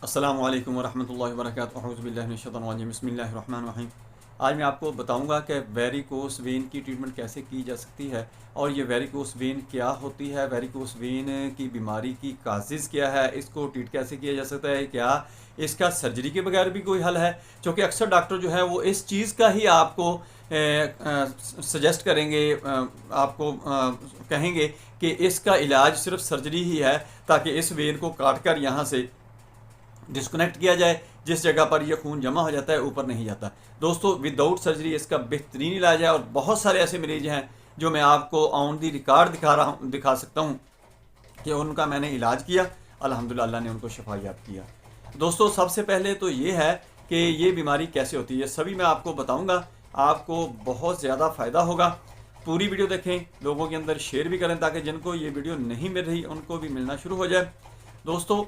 अस्सलामु अलैकुम वरहमतुल्लाहि वबरकातुहू अऊज़ु बिल्लाहि मिनश शैतानिर रजीम बिस्मिल्लाहिर रहमानिर रहीम। आज मैं आपको बताऊंगा कि वेरिकोस वेन की ट्रीटमेंट कैसे की जा सकती है और ये वेरिकोस वेन क्या होती है, वेरिकोस वेन की बीमारी की काजेज़ क्या है, इसको ट्रीट कैसे किया जा सकता है, क्या इसका सर्जरी के बगैर भी कोई हल है। क्योंकि अक्सर डॉक्टर जो है वो इस चीज़ का ही आपको सजेस्ट करेंगे, आपको कहेंगे कि इसका इलाज सिर्फ सर्जरी ही है, ताकि इस वेन को काट कर यहाँ से डिस्कनेक्ट किया जाए, जिस जगह पर यह खून जमा हो जाता है ऊपर नहीं जाता। दोस्तों, विदाउट सर्जरी इसका बेहतरीन इलाज है और बहुत सारे ऐसे मरीज हैं जो मैं आपको ऑन दी रिकॉर्ड दिखा सकता हूँ कि उनका मैंने इलाज किया, अल्हम्दुलिल्लाह अल्लाह ने उनको शफायाब किया। दोस्तों, सबसे पहले तो ये है कि ये बीमारी कैसे होती है, सभी मैं आपको बताऊँगा, आपको बहुत ज़्यादा फ़ायदा होगा। पूरी वीडियो देखें, लोगों के अंदर शेयर भी करें ताकि जिनको ये वीडियो नहीं मिल रही उनको भी मिलना शुरू हो जाए। दोस्तों,